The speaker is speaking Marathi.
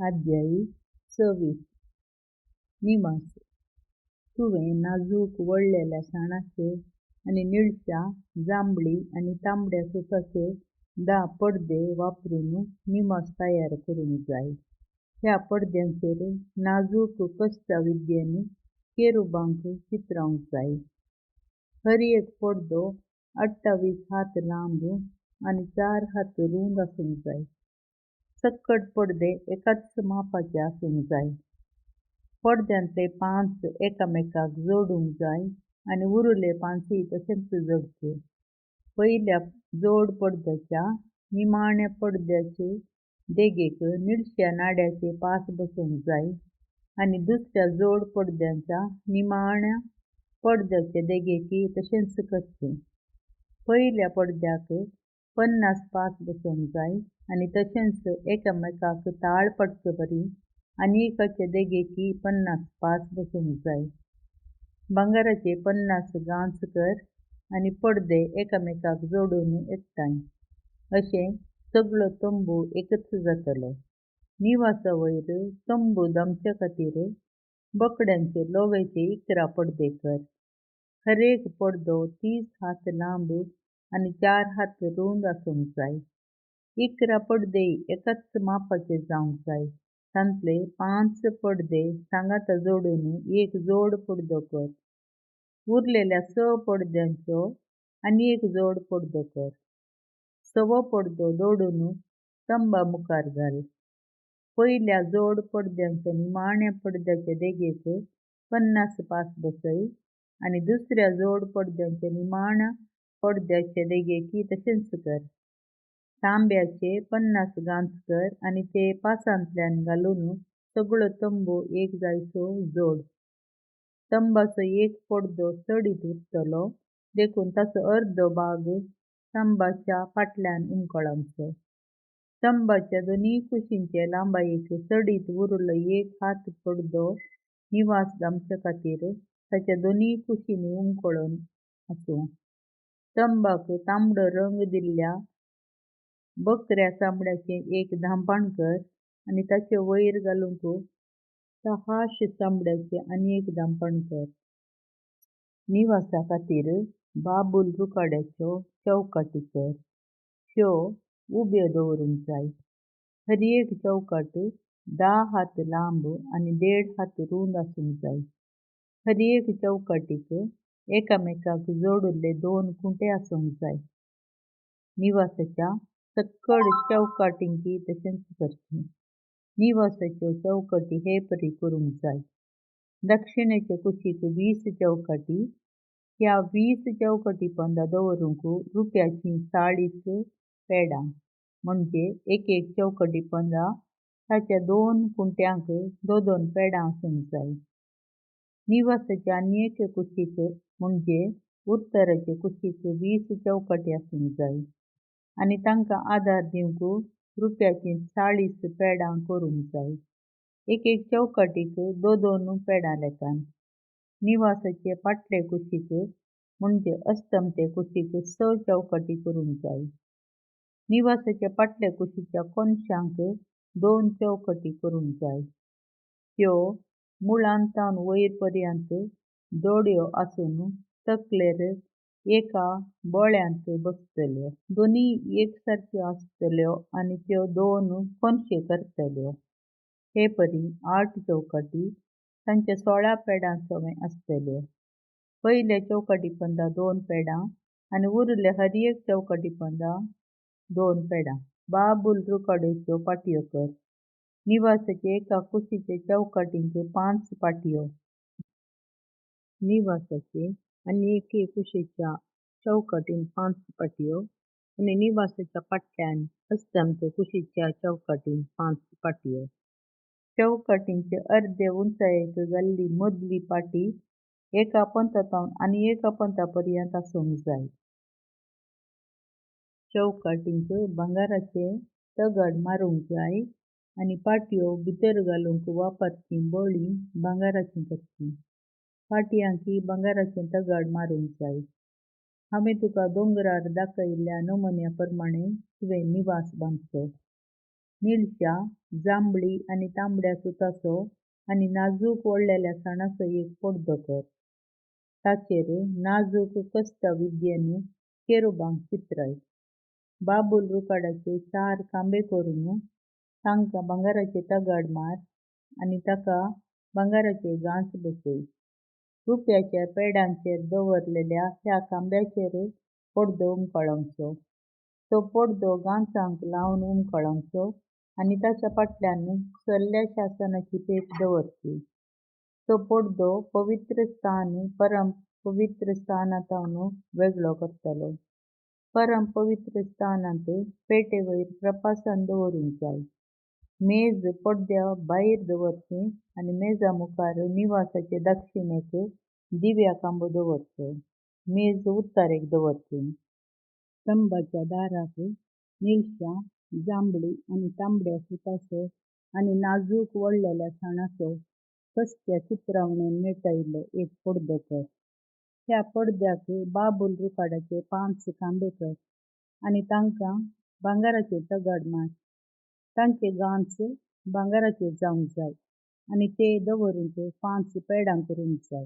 अध्यायी 26 निवास. तुवें नाजूक वळलेल्या शाणाचे आणि निळशा, जांभळी आणि तांबड्या सुताचे 10 पडदे वापरून निवास तयार करूंक जाय. ह्या पडद्यांचेर नाजूक कश्या विद्येन केरुबांक चित्रावंक जाय. हर एक पडदो 28 हात लांब आणि 4 हात रुंद आसूंक जाय. सक्कट पडदे एकाच मापाचे आसूंक जाय. पडद्यांतले पांच एकामेकाक जोडूंक जाय आणि उरिल्ले पांचय तशेंच जोडचे. पयल्या जोड पडद्याच्या निमाण्या पडद्याचे देगेक निळश्या नाड्याचे पास बसोवंक जाय आणि दुसऱ्या जोड पडद्याच्या निमाण्या पडद्याचे देगेकय तशेंच करचें. पयल्या पडद्याक 50 पास बसोवंक जाय आणि तशेंच एकामेकाक ताळ पडचे परी आनीकाच्या देगेकय 50 पास बसोवंक जाय. भांगाराचे 50 गांच कर आणि पडदे एकामेकाक जोडून एकठांय. अशें सगळो तंबू एकच जातलो. निवासा वयर तंबू धांवचे खातीर बोकड्यांचे लोवेचे 11 पडदे कर. हर एक पडदो 30 हात लांब आणि 4 हात रुंद आसूंक जाय. 11 पडदेय एकाच मापाचे जावंक जाय. तांतले 5 पडदे सांगाता जोडून एक जोड पडदो कर. उरलेल्या 6 पडद्यांचो आनी एक जोड पडदो कर. 6वो पडदो जोडून तंबा मुखार घाल. पयल्या जोड पडद्यांच्या निमाण्या पडद्याच्या देगेक 50 पास बसय आणि दुसऱ्या जोड पडद्यांच्या निमाण्या पडद्याच्या देगेकय तशेंच कर. तांब्याचे 50 गांच कर आणि ते पासांतल्यान घालून सगळो तंबू एक जायसो जोड. तंबाचो एक पडदो चडीत उरतलो देखून ताचो अर्दो भाग तंबाच्या फाटल्यान उमखळावचो. तंबाच्या दोनी कुशींचे लांबायेक चडीत उरिल्लो 1 हात पडदो निवास धांवचे खातीर ताच्या दोनी कुशींनी उमखळून आसूं. तंबाक तांबडो रंग दिल्ल्या बकऱ्या चामड्याचें एक धांपण कर आणि ताचे वयर घालूंक तहाश चामड्याचें आनी एक धांपण कर. निवासा खातीर बाबूल रुखाड्याच्यो चौकाटी कर. ह्यो उब्यो दवरूंक जाय. हर एक चौकाट 10 हात लांब आणि 1.5 हात रुंद आसूंक जाय. हर एक चौकाटीक एकामेकाक जोडुल्ले 2 खुंटे आसूंक जाय. निवासाच्या सक्कट चौकाटींकय तशेंच करचें. निवासाच्यो चौकटी हे परी करूंक जाय. दक्षिणेच्या कुशीक 20 चौकाटी. ह्या 20 चौकटी पंदा दवरूंक रुप्याचीं 40 पेडां म्हणजे एक चौकटी पंदा ताच्या 2 खुंट्यांक 2 पेडां आसूंक जाय. निवासाच्या आनी कुशीक म्हणजे उत्तराचे कुशीक 20 चौकटी आसूंक जाय आणि तांकां आदार दिवंक रुप्याचीं 40 पेडां करूंक जाय. एक चौकटीक 2 पेडां लेखान. निवासाचे फाटले कुशीक म्हणजे अस्तंते कुशीक 6 चौकटी करूंक जाय. निवासाच्या फाटल्या कुशीच्या कोनशांक 2 चौकटी करूंक जाय. त्यो मुळांतावन वयर पर्यंत जोड्यो आसून तकलेर एका बोळ्यांत बसतल्यो. दोनीय एकसारक्यो आसतल्यो आणि त्यो 2 कोनशे करतल्यो. हे परी 8 चौकटी तांच्या 16 पेडांसोवें आसतल्यो. पयल्या चौकटी पंदा 2 पेडां आणि उरिल्ल्या हर एक चौकटी पंदा 2 पेडां. बाबूल रुखाड्याच्यो पाटयो कर. निवासाच्या एका कुशीच्या चौकटींक 5 पाटयो. निवासाचे आनी एके कुशीच्या चौकटींक 5 पाटयो आणि निवासाच्या फाटल्यान अस्तंते कुशीच्या चौकटींक 5 पाटयो. चौकटींचे अर्दे उंचायेक जाल्ली मदली पाटी एका पंथातावन आनी एका पंथापर्यंत आसूंक जाय. चौकटींक भांगाराचे तगड मारूंक जाय आणि पाटयो भितर घालूंक वापरचीं बोळीं भांगाराचीं करचीं. पाटयांकय भांगाराचें तगड मारूंक जाय. हांवें तुका दोंगरार दाखयल्ल्या नमुन्या प्रमाणें तुवें निवास बांदचो. निळशा, जांभळी आणि तांबड्या सुताचो आणि नाजूक वळलेल्या सणाचो एक पडदो कर. ताचेर नाजूक कस्ता विद्येन केरुबांक चित्रय. बाबूल रुकाडाचे 4 खांबे करून तांकां भांगाराचे तगाड मार आणि ताका भांगाराचे गांच बसय. रुप्याच्या पेडांचेर दवरलेल्या ह्या खांब्याचेर पडदो उमखळोवचो. तो पडदो गांचांक लावन उमखळोवचो आणि ताच्या फाटल्यान सल्ल्या शासनाची पेट दवरची. तो पडदो पवित्र स्थान परम पवित्र स्थानांतवन वेगळो करतलो. परम पवित्र स्थानांत पेटेवयर प्रपासन दवरूंक जाय. मेज पडद्या भायर दवरची आणि मेजा मुखार निवासाचे दक्षिणेक दिव्या खांबो दवरचो. मेज उत्तरेक दवरची. स्तंभाच्या दाराक निळशा, जांभळी आणि तांबड्या सुताचो आणि नाजूक वळलेल्या सणाचो कस्त्या चित्रावणेन नेटयल्लो एक पडदो कर. ह्या पडद्याक बाबूल रुकाडाचे 5 खांबे कर आणि तांकां भांगाराचे तगाड मार. तांचे गांच भांगाराचे जावंक जाय आणि ते दवरूंक 5 पेडां करूंक जाय.